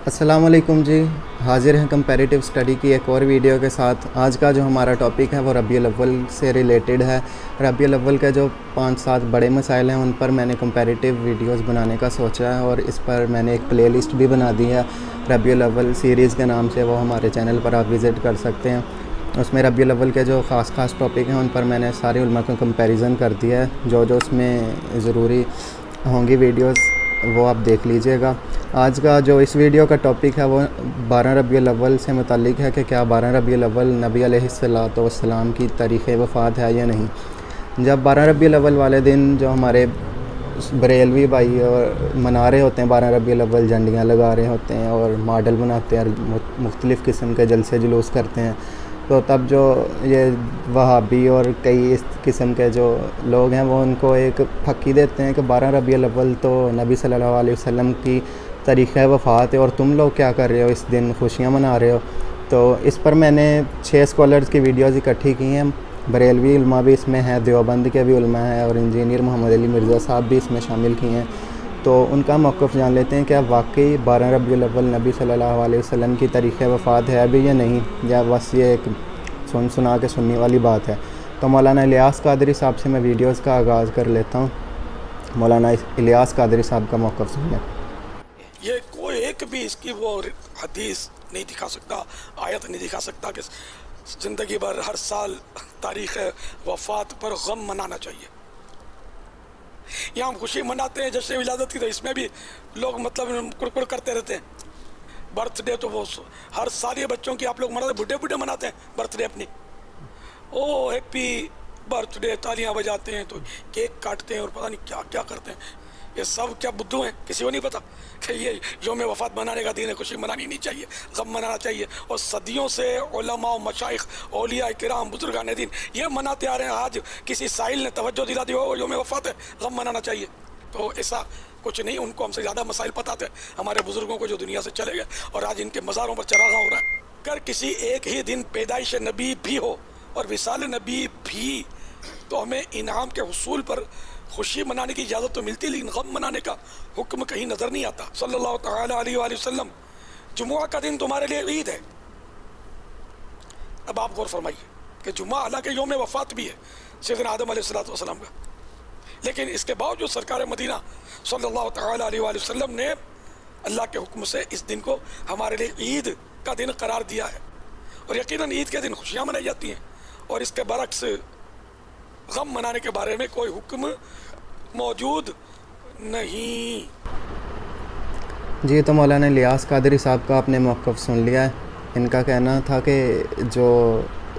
अस्सलाम वालेकुम जी। हाज़िर हैं कंपैरेटिव स्टडी की एक और वीडियो के साथ। आज का जो हमारा टॉपिक है वो रबीउल अव्वल से रिलेटेड है। रबीउल अव्वल के जो 5-7 बड़े मसाइल हैं उन पर मैंने कंपैरेटिव वीडियोस बनाने का सोचा है और इस पर मैंने एक प्लेलिस्ट भी बना दी है रबीउल अव्वल सीरीज़ के नाम से। वो हमारे चैनल पर आप विज़िट कर सकते हैं। उसमें रबीउल अव्वल के जो ख़ास टॉपिक हैं उन पर मैंने सारे उलमा का कंपैरिज़न कर दिया है। जो उसमें ज़रूरी होंगी वीडियोस वो आप देख लीजिएगा। आज का जो इस वीडियो का टॉपिक है वो 12 रबीउल अव्वल से मुताल्लिक़ है कि क्या 12 रबीउल अव्वल नबी अलैहिस्सलातु वस्सलाम की तारीख़ वफ़ात है या नहीं। जब 12 रबीउल अव्वल वाले दिन जो हमारे बरेलवी भाई और मना रहे होते हैं 12 रबीउल अव्वल, झंडियाँ लगा रहे होते हैं और मॉडल बनाते हैं, मुख्तलिफ़ किस्म के जलसे जुलूस करते हैं, तो तब जो ये वहाबी और कई इस किस्म के जो लोग हैं वो उनको एक फक्की देते हैं कि 12 रबीउल अव्वल तो नबी सल्लल्लाहु अलैहि वसल्लम की तारीख़ वफ़ात है और तुम लोग क्या कर रहे हो, इस दिन खुशियाँ मना रहे हो। तो इस पर मैंने 6 स्कॉलर्स की वीडियोज़ इकट्ठी की हैं। बरेलवी उलमा भी इसमें हैं, देवबंद के भी उलमा हैं और इंजीनियर मोहम्मद अली मिर्ज़ा साहब भी इसमें शामिल किए हैं। तो उनका मौक़िफ़ जान लेते हैं क्या वाकई 12 रबीउल अव्वल नबी सल्लल्लाहु अलैहि वसल्लम की तारीख़ वफ़ात है अभी या नहीं, या बस ये एक सुना के सुनने वाली बात है। तो मौलाना इलियास कादरी साहब से मैं वीडियोज़ का आगाज़ कर लेता हूँ। मौलाना इलियास कादरी साहब का मौक़िफ़ सुनिए। ये कोई एक भी इसकी वो हदीस नहीं दिखा सकता, आयत नहीं दिखा सकता कि ज़िंदगी भर हर साल तारीख़ वफ़ात पर गम मनाना चाहिए। यहाँ हम खुशी मनाते हैं जश्न विलादत की, तो इसमें भी लोग मतलब कुड़कुड़ करते रहते हैं। बर्थडे तो वो हर साल ये बच्चों की आप लोग मनाते, बुढ़े मनाते हैं बर्थडे अपनी, ओ हैप्पी बर्थडे, तालियां बजाते हैं, तो केक काटते हैं और पता नहीं क्या क्या करते हैं। ये सब क्या बुद्धू हैं, किसी को नहीं पता कि ये यौम वफ़ात मनाने का दिन है। खुशी मनानी नहीं चाहिए, गम मनाना चाहिए। और सदियों से उलमा मशाइख औलिया किराम बुजुर्गान दिन ये मनाते आ रहे हैं। आज किसी साहिल ने तवज्जो दिला दी हो यौम वफ़ात है, गम मनाना चाहिए। तो ऐसा कुछ नहीं, उनको हमसे ज़्यादा मसाइल पता थे हमारे बुजुर्गों को जो दुनिया से चले गए और आज इनके मज़ारों पर चरागा हो रहा है। अगर किसी एक ही दिन पैदाइश नबी भी हो और विसाल नबी भी, तो हमें इनाम के हुसूल पर खुशी मनाने की इजाज़त तो मिलती, लेकिन गम मनाने का हुक्म कहीं नज़र नहीं आता। सल्लल्लाहु तआला अलैहि वसल्लम, जुमुआ का दिन तुम्हारे लिए ईद है। अब आप गौर फरमाइए कि जुम्मा हालांकि यौम वफ़ात भी है सैयदना आदम अलैहिस्सलातु वस्सलाम का, लेकिन इसके बावजूद सरकार मदीना सल्लल्लाहु तआला अलैहि वसल्लम ने अल्लाह के हुक्म से इस दिन को हमारे लिए ईद का दिन करार दिया है। और यकीनन ईद के दिन खुशियाँ मनाई जाती हैं और इसके बरक्स गम मनाने के बारे में कोई हुक्म मौजूद नहीं। जी, तो मौलाना इलियास कादरी साहब का आपने मौक़िफ़ सुन लिया है। इनका कहना था कि जो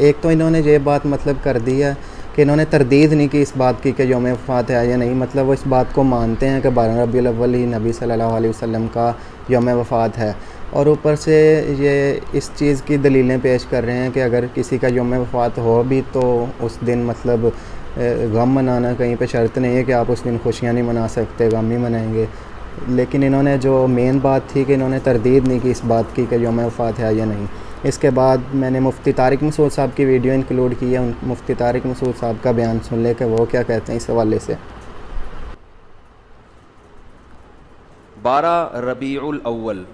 एक तो इन्होंने ये बात मतलब कर दी है कि इन्होंने तरदीद नहीं की इस बात की कि यौम वफ़ात है या नहीं, मतलब वो इस बात को मानते हैं कि 12 रबीउल अव्वल ही नबी सल्लल्लाहु अलैहि वसल्लम का यौम वफ़ात है। और ऊपर से ये इस चीज़ की दलीलें पेश कर रहे हैं कि अगर किसी का यौम वफ़ात हो भी तो उस दिन मतलब गम मनाना कहीं पे शर्त नहीं है कि आप उस दिन खुशियाँ नहीं मना सकते, गम ही मनाएंगे। लेकिन इन्होंने जो मेन बात थी कि इन्होंने तरदीद नहीं की इस बात की कि यौम वफ़ात है या नहीं। इसके बाद मैंने मुफ्ती तारिक मसूद साहब की वीडियो इंक्लूड की है। मुफ्ती तारिक मसूद साहब का बयान सुन ले कि वो क्या कहते हैं इस हवाले से। 12 रबीउल अव्वल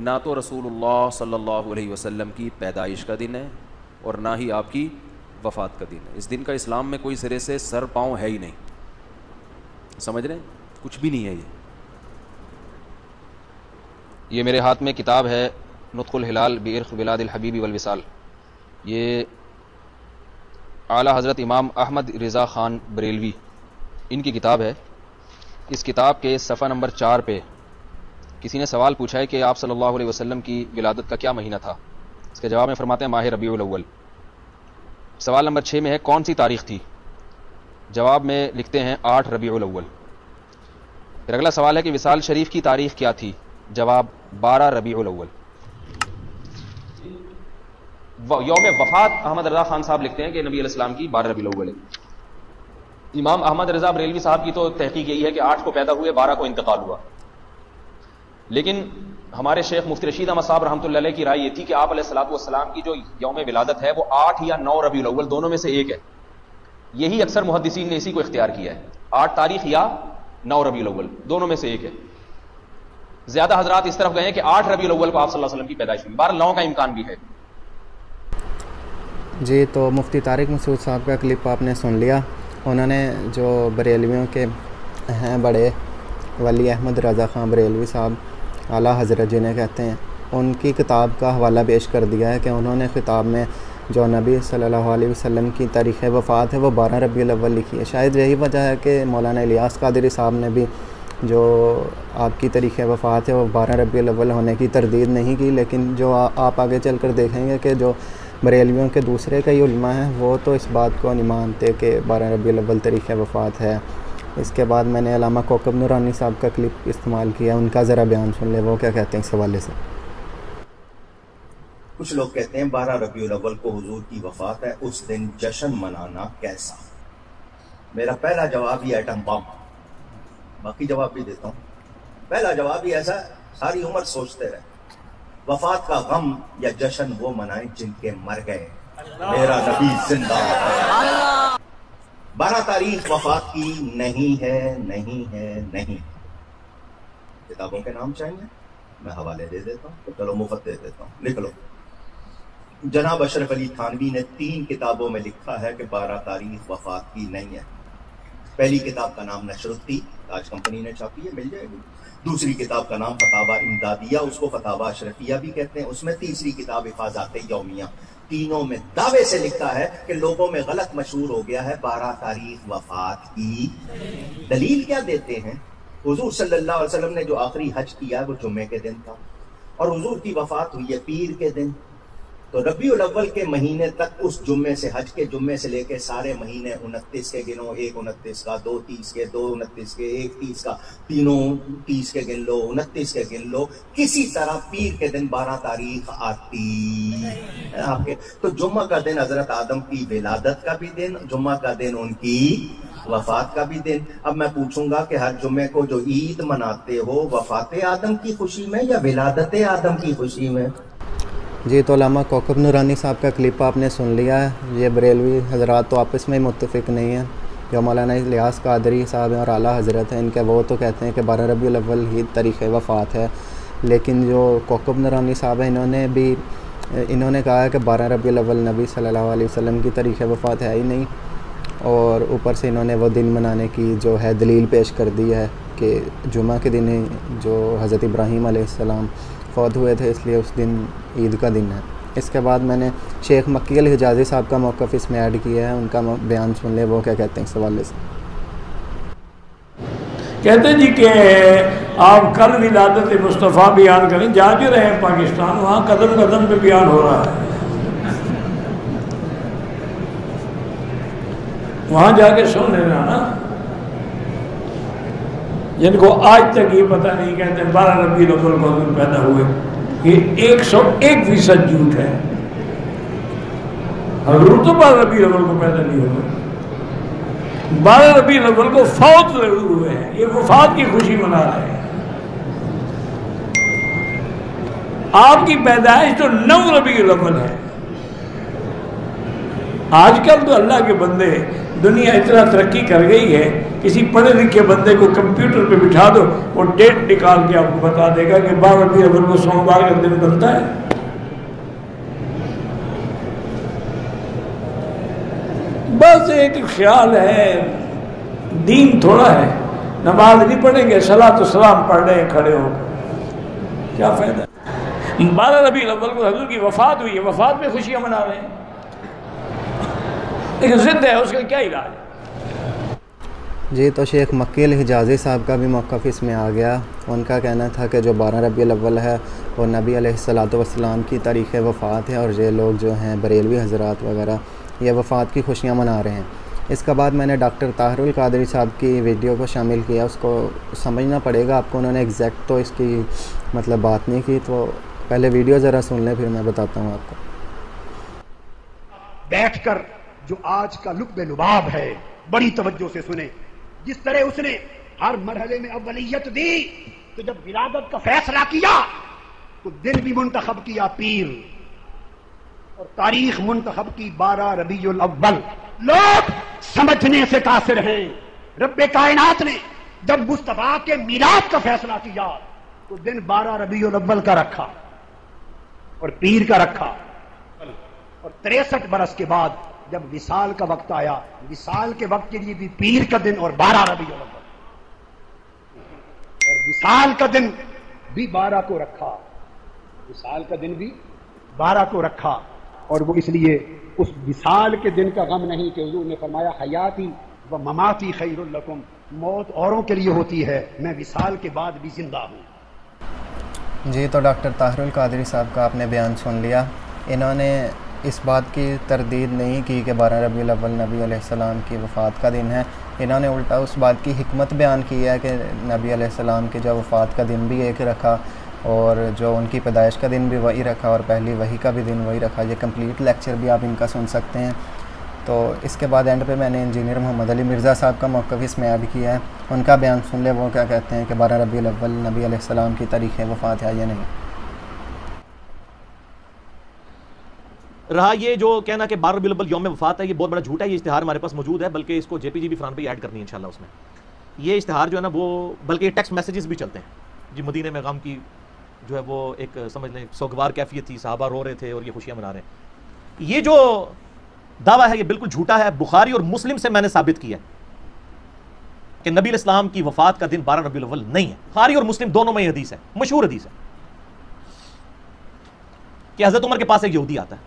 ना तो रसूलुल्लाह सल्लल्लाहु अलैहि वसल्लम की पैदाइश का दिन है और ना ही आपकी वफ़ात का दिन है। इस दिन का इस्लाम में कोई सिरे से सर पाँव है ही नहीं, समझ रहे हैं, कुछ भी नहीं है। ये मेरे हाथ में किताब है नुत्क़ुल हिलाल बिइर्क़ बिलादिल हबीबी वल विसाल। ये आला हज़रत इमाम अहमद रज़ा ख़ान बरेलवी इनकी किताब है। इस किताब के सफ़ा नंबर 4 पे किसी ने सवाल पूछा है कि आप सल्लल्लाहु अलैहि वसल्लम की विलादत का क्या महीना था। इसके जवाब में फरमाते हैं माह रबीउल अव्वल। सवाल नंबर 6 में है कौन सी तारीख़ थी, जवाब में लिखते हैं 8 रबीउल अव्वल। फिर अगला सवाल है कि विसाल शरीफ की तारीख़ क्या थी, जवाब 12 रबीउल अव्वल। यौम वफ़ात अहमद रज़ा ख़ान साहब लिखते हैं कि नबी अलैहिस्सलाम की 12 रबीउल अव्वल है। इमाम अहमद रज़ा बरेलवी साहब की तो तहकीक यही है कि 8 को पैदा हुए, 12 को इंतकाल हुआ। लेकिन हमारे शेख मुफ्ती रशीद अहमद साहब रहमतुल्लाह अलैह की राय ये थी कि आप अलैहिस्सलातु वस्सलाम की जो यौम विलादत है वो 8 या 9 रबीउल अव्वल दोनों में से एक है। यही अक्सर मुहद्दिसीन ने इसी को इख्तियार किया है, 8 तारीख या 9 रबीउल अव्वल दोनों में से एक है। ज्यादा हजरात इस तरफ गए हैं कि 8 रबीउल अव्वल को आप सल्लल्लाहु अलैहि वसल्लम की पैदाइश हुई। 9 का इम्कान भी है। जी, तो मुफ्ती तारिक मसूद साहब का क्लिप आपने सुन लिया। उन्होंने जो बरेलवियों के हैं बड़े वली अहमद रज़ा ख़ान बरेलवी साहब आला हज़रत जिन्हें कहते हैं, उनकी किताब का हवाला पेश कर दिया है कि उन्होंने ख़िताब में जो नबी सल्लल्लाहु अलैहि वसल्लम की तारीख़ वफ़ात है वो 12 रबीउल अव्वल लिखी है। शायद यही वजह है कि मौलाना इलियास कादरी साहब ने भी जो आपकी तारीख़ वफ़ात है वो 12 रबीउल अव्वल होने की तरदीद नहीं की। लेकिन जो आप आगे चल कर देखेंगे कि जो बरेलवियों के दूसरे कई उलमा हैं वो तो इस बात को नहीं मानते कि 12 रबीउल अव्वल तारीख़ वफ़ात है। इसके बाद मैंने अल्लामा कोकब नूरानी साहब का क्लिप इस्तेमाल किया, उनका ज़रा बयान सुन ले, वो क्या कहते हैं इस हवाले से। कुछ लोग कहते हैं 12 रबीउल अव्वल को हुजूर की वफात है, उस दिन जश्न मनाना कैसा? मेरा पहला जवाब ये एटम बम, बाकी जवाब भी देता हूँ। पहला जवाब ही ऐसा, सारी उम्र सोचते रहे वफात का गम या जश्न वो मनाएं जिनके मर गए, मेरा नबी जिंदा। 12 तारीख वफात की नहीं है, नहीं है, नहीं। किताबों के नाम चाहिए, मैं हवाले दे देता हूँ, तो चलो मुफ्त दे देता हूँ, लिख लो। जनाब अशरफ अली थानवी ने 3 किताबों में लिखा है कि 12 तारीख वफात की नहीं है। पहली किताब का नाम नशरुद्दी, आज कंपनी ने छापी है, मिल जाएगी। दूसरी किताब का नाम फतावा इमदादिया, उसको फतावा अशरफिया भी कहते हैं। उसमें तीसरी किताब हिफाज़ात यौमिया। तीनों में दावे से लिखा है कि लोगों में गलत मशहूर हो गया है 12 तारीख वफात की। दलील क्या देते हैं? हुजूर सल्लल्लाहु अलैहि वसल्लम ने जो आखिरी हज किया वो जुम्मे के दिन था और हुजूर की वफात हुई है पीर के दिन। तो रबीउल अव्वल के महीने तक उस जुम्मे से, हज के जुम्मे से लेके सारे महीने 29 के गिनो, 1 29 का, 2 30 के, 2 29 के, 1 30 का, तीनों 30 के गिन लो, 29 के गिन लो। किसी तरह पीर के दिन 12 तारीख आती है आपके। तो जुम्मा का दिन हजरत आदम की विलादत का भी दिन, जुम्मा का दिन उनकी वफात का भी दिन। अब मैं पूछूंगा कि हर जुम्मे को जो ईद मनाते हो वफात आदम की खुशी में या विलादत आदम की खुशी में? जी, तो अल्लामा कोकब नूरानी साहब का क्लिप आपने सुन लिया है। ये बरेलवी हजरात तो आपस में मुत्तफिक नहीं हैं। जो मौलाना इलियास कादरी साहब हैं और आला हज़रत हैं, इनके वो तो कहते हैं कि 12 रबीउल अव्वल ही तारीख़ वफ़ात है। लेकिन जो कोकब नूरानी साहब हैं, इन्होंने कहा है कि 12 रबीउल अव्वल नबी सल्लल्लाहु अलैहि वसल्लम की तारीख़ वफ़ात है ही नहीं। और ऊपर से इन्होंने वो दिन मनाने की जो है दलील पेश कर दी है कि जुमा के दिन जो हज़रत इब्राहीम अलैहिस्सलाम फौत हुए थे, इसलिए उस दिन ईद का दिन है। इसके बाद मैंने शेख मक्की अल हिजाज़ी साहब का मौक़िफ़ इसमें ऐड किया है, उनका बयान सुन ले, वो क्या कहते हैं इस हवाले से। कहते जी कि आप कल विलादत मुस्तफ़ा बयान करें, जा जो रहे हैं पाकिस्तान, वहाँ कदम कदम पे बयान हो रहा है। वहाँ जाके सुन लेना ना, जिनको आज तक ये पता नहीं, कहते 12 रबीउल अव्वल को पैदा हुए, ये 101% झूठ है। हजूर तो 12 रबीउल अव्वल को पैदा नहीं हुए, 12 रबीउल अव्वल को फौत जरूर हुए हैं। ये वफात की खुशी मना रहे हैं। आपकी पैदाइश तो 9 रबीउल अव्वल है। आजकल तो अल्लाह के बंदे, दुनिया इतना तरक्की कर गई है, किसी पढ़े लिखे बंदे को कंप्यूटर पे बिठा दो, वो डेट निकाल के आपको बता देगा कि 12 रबीउल अव्वल को सोमवार का दिन बनता है। बस एक ख्याल है, दीन थोड़ा है। नमाज नहीं पढ़ेंगे, सलात सलाम पढ़ रहे हैं खड़े होकर, क्या फायदा? 12 रबीउल अव्वल को हजूर की वफात हुई है, वफात में खुशियां मना रहे हैं, लेकिन जिद है, उसका क्या इलाज है? जी, तो शेख मक्की अल हिजाज़ी साहब का भी मौक़िफ़ इसमें आ गया। उनका कहना था कि जो 12 रबीउल अव्वल है वो नबी अलैहिस्सलातु वस्सलाम की तारीख़ वफ़ात है और ये लोग जो हैं बरेलवी हज़रात वगैरह ये वफ़ात की खुशियाँ मना रहे हैं। इसके बाद मैंने डॉक्टर ताहिरुल कादरी साहब की वीडियो को शामिल किया। उसको समझना पड़ेगा आपको, उन्होंने एग्जैक्ट तो इसकी मतलब बात नहीं की। तो पहले वीडियो ज़रा सुन लें, फिर मैं बताता हूँ आपको। बैठकर जो आज का लुब्बे लुबाब है, बड़ी तवज्जो से सुने। जिस तरह उसने हर मरहले में अव्वलियत दी, तो जब विलादत का फैसला किया तो दिन भी मुंतखब किया पीर, और तारीख मुंतखब की 12 रबीउल अव्वल। लोग समझने से कासिर हैं। रब्बे कायनात ने जब मुस्तफा के मिलाद का फैसला किया तो दिन 12 रबीउल अव्वल का रखा और पीर का रखा। और 63 बरस के बाद जब विसाल का वक्त आया, विसाल के वक्त के लिए भी पीर का दिन और 12 रबीउल अव्वल, और विसाल का दिन भी 12 को रखा, विसाल का दिन भी 12 को रखा। और वो इसलिए उस विसाल के दिन का गम नहीं कि हुजूर ने फरमाया हयाती व ममाती खैरुल लकुम, मौत औरों के लिए होती है, मैं विसाल के बाद भी जिंदा हूँ। जी, तो डॉक्टर ताहिरुल कादरी साहब का आपने बयान सुन लिया। इन्होंने इस बात की तरदीद नहीं की कि 12 रबीउल अव्वल नबी अलैहिस्सलाम की वफ़ात का दिन है। इन्होंने उल्टा उस बात की हिकमत बयान की है कि नबी अलैहिस्सलाम की जो वफ़ात का दिन भी एक रखा और जो उनकी पैदाइश का दिन भी वही रखा और पहली वही का भी दिन वही रखा। ये कंप्लीट लेक्चर भी आप इनका सुन सकते हैं। तो इसके बाद एंड पे मैंने इंजीनियर मोहम्मद अली मिर्ज़ा साहब का मौक़िफ़ इसमें ऐड किया है, उनका बयान सुन ले, वो क्या कहते हैं कि 12 रबीउल अव्वल नबी अलैहिस्सलाम की तारीख़ वफ़ात है या नहीं। रहा ये जो कहना कि 12 रबीउल अव्वल यौम वफ़ात है, ये बहुत बड़ा झूठ है। ये इश्तिहार हमारे पास मौजूद है, बल्कि इसको JPG भी फरान पे ऐड करनी है इंशाल्लाह। उसमें ये इश्तिहार जो है ना वो, बल्कि टेक्स्ट मैसेजेस भी चलते हैं जी। मदीने में गम की जो है वो एक समझ लें सोगवार कैफियत थी, सहाबा रो रहे थे और ये खुशियाँ मना रहे हैं। ये जो दावा है ये बिल्कुल झूठा है। बुखारी और मुस्लिम से मैंने साबित किया कि नबी इस्लाम की वफ़ात का दिन 12 रबीउल अव्वल नहीं है। बुखारी और मुस्लिम दोनों में हदीस है, मशहूर हदीस है कि हज़रत उमर के पास एक यहूदी आता है,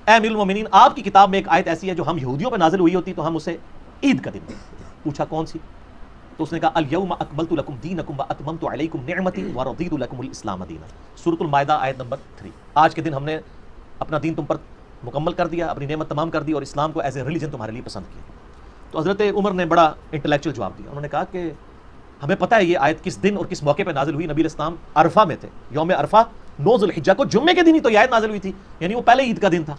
ऐ अमीरुल मोमिनीन, आपकी किताब में एक आयत ऐसी है जो हम यहूदियों पर नाजिल हुई होती तो हम उसे ईद का दिन देते। पूछा कौन सी? तो उसने कहा अल यौमा अकमलतु लकुम दीनकुम व अतममतु अलैकुम निअमती व रदीतु लकुमुल इस्लाम दीना। सूरतुल माइदा आयत नंबर 3। आज के दिन हमने अपना दीन तुम पर मुकम्मल कर दिया, अपनी नेमत तमाम कर दी और इस्लाम को एज ए रिलीजन तुम्हारे लिए पसंद किया। तो हज़रत उमर ने बड़ा इंटेलेक्चुअल जवाब दिया। उन्होंने कहा कि हमें पता है ये आयत किस दिन और किस मौके पर नाजिल हुई। नबी इस्लाम अरफा में थे, यौम अरफा 9 ज़ुल्हिज्जा को, जुम्मे के दिन ही तो यह आयत नाजिल हुई थी, यानी वो पहले ईद का दिन था।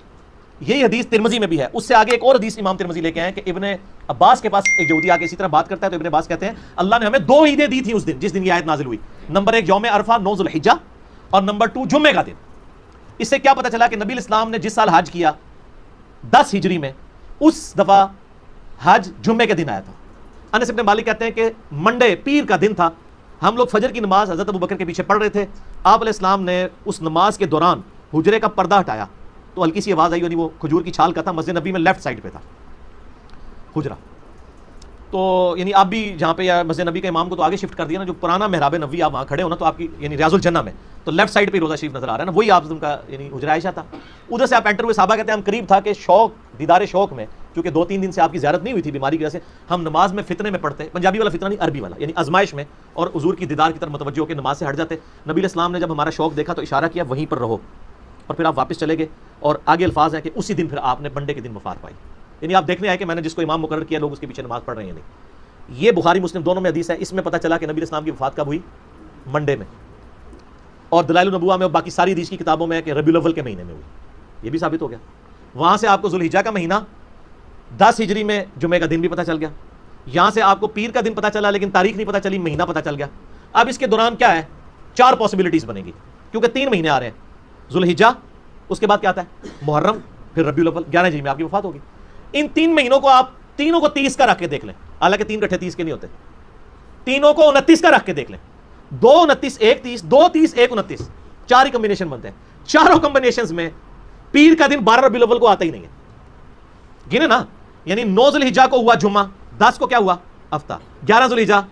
यही हदीस तिरमिज़ी में भी है। उससे आगे एक और हदीस इमाम तिरमिज़ी लेके आए कि इब्ने अब्बास के पास एक यहूदी आके इसी तरह बात करता है, तो इब्ने अब्बास कहते हैं अल्लाह ने हमें 2 ईदें दी थी उस दिन जिस दिन ये आयत नाजिल हुई। नंबर 1 यौम अरफा 9 ज़ुल्हिज्जा और नंबर 2 जुम्मे का दिन। इससे क्या पता चला कि नबी इस्लाम ने जिस साल हज किया 10 हिजरी में, उस दफ़ा हज जुम्मे के दिन आया था। अनस इब्न मालिक कहते हैं कि मंडे पीर का दिन था, हम लोग फजर की नमाज हज़रत अबू बकर के पीछे पढ़ रहे थे। आप अलैहिस्सलाम ने उस नमाज के दौरान हुजरे का पर्दा हटाया तो हल्की सी आवाज़ आई, यानी वो खजूर की छाल का था, मस्जिद नबी में लेफ्ट साइड पे था हुजरा। तो यानी आप भी जहाँ पे या मस्जिद नबी के इमाम को तो आगे शिफ्ट कर दिया ना, जो पुराना मेहराब नबी आप वहाँ खड़े हो ना, तो आपकी यानी रियाजुल जन्ना में तो लेफ्ट साइड पे रोज़ा शरीफ नजर आ रहा है ना, वही आप उनका यानी हुजरा आयशा था। उधर से आप एंटर हुए, साहबा कहते हैं हम करीब था कि शौक दीदार शौक में, क्योंकि 2-3 दिन से आपकी ज़ियारत नहीं हुई थी बीमारी की वजह से, हम नमाज में फितने में पढ़ते, पंजाबी वाला फितना नहीं अरबी वाला, यानी आजमाइश में, और हुजूर की दीदार की तरफ मुतवज्जो होकर नमाज से हट जाते। नबी इस्लाम ने जब हमारा शौक देखा तो इशारा किया वहीं पर रहो, और फिर आप वापस चले गए। और आगे अल्फाज है कि उसी दिन फिर आपने मंडे के दिन वफात पाई। यानी आप देखने आए कि मैंने जिसको इमाम मुकर्रर किया लोग उसके पीछे नमाज पढ़ रहे हैं नहीं। ये बुखारी मुस्लिम दोनों में हदीस है। इसमें पता चला कि नबी इस्लाम की वफात कब हुई? मंडे में। और दलाइल नबुवा में और बाकी सारी हदीस की किताबों में है कि रबीउल अव्वल के महीने में हुई। ये भी साबित हो गया। वहाँ से आपको ज़ुल्हिज्जा का महीना 10 हिजरी में जुमे का दिन भी पता चल गया। यहाँ से आपको पीर का दिन पता चला, लेकिन तारीख नहीं पता चली, महीना पता चल गया। अब इसके दौरान क्या है, 4 पॉसिबिलिटीज़ बनेगी, क्योंकि 3 महीने आ रहे हैं। ज़ुल्हिज्जा, उसके बाद क्या आता है मुहर्रम, फिर रबीउल अव्वल, 11 हिजरी में आपकी वफात होगी। इन 3 महीनों को आप तीनों को 30 का रख के देख लें, हालांकि 3 इकट्ठे 30 के नहीं होते, तीनों को 29 का रख के देख लें। 2 29 1 30, 2 30 1 29, 4 ही कॉम्बिनेशन बनते हैं। चारों कॉम्बिनेशन में पीर का दिन 12 रबीउल अव्वल को आता ही नहीं है। गिने ना, यानी 9 ज़ुल्हिज्जा को हुआ जुम्मा, 10 को क्या हुआ हफ्ता, 11 ज़ुल्हिज्जा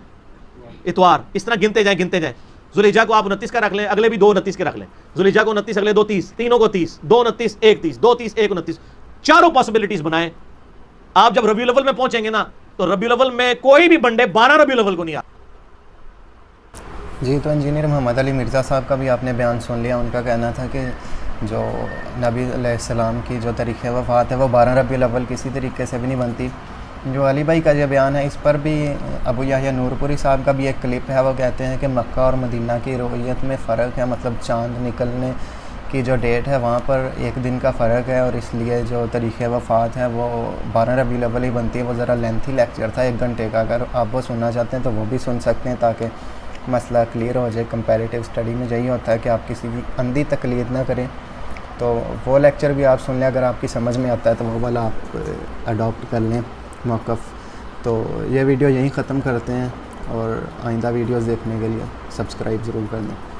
इतवार, इस तरह गिनते जाएं गिनते जाएं। ज़ुल्हिज्जा को आप 29 का रख लें, अगले भी 2 29 के रख लें। ज़ुल्हिज्जा को 29, अगले 2 30, तीनों को 30, 2 29 1 30, 2 30 1 29, चारों पॉसिबिलिटीज बनाएं। आप जब रबीउल अव्वल में पहुंचेंगे ना, तो रबीउल अव्वल में कोई भी बंडे 12 रबीउल अव्वल को नहीं आ। जी, तो इंजीनियर मोहम्मद अली मिर्ज़ा साहब का भी आपने बयान सुन लिया। उनका कहना था कि जो नबी अलैहिस्सलाम की जो तारीख़ वफ़ात है वो 12 रबीउल अव्वल किसी तरीके से भी नहीं बनती। जो अली भाई का जो बयान है, इस पर भी अबू याह्या नूरपुरी साहब का भी एक क्लिप है। वो कहते हैं कि मक्का और मदीना की रोयत में फ़र्क है, मतलब चाँद निकलने की जो डेट है वहाँ पर 1 दिन का फ़र्क है, और इसलिए जो तारीख़ वफ़ात है वो 12 रबीउल अव्वल ही बनती है। वो ज़रा लेंथी लेक्चर था, 1 घंटे का। अगर आप वो सुनना चाहते हैं तो वो भी सुन सकते हैं, ताकि मसला क्लियर हो जाए। कंपैरेटिव स्टडी में यही होता है कि आप किसी की अंधी तकलीद ना करें। तो वो लेक्चर भी आप सुन लें, अगर आपकी समझ में आता है तो वो वाला आप अडॉप्ट कर लें मौक़िफ़। तो ये वीडियो यहीं ख़त्म करते हैं। और आइंदा वीडियोस देखने के लिए सब्सक्राइब ज़रूर कर दें।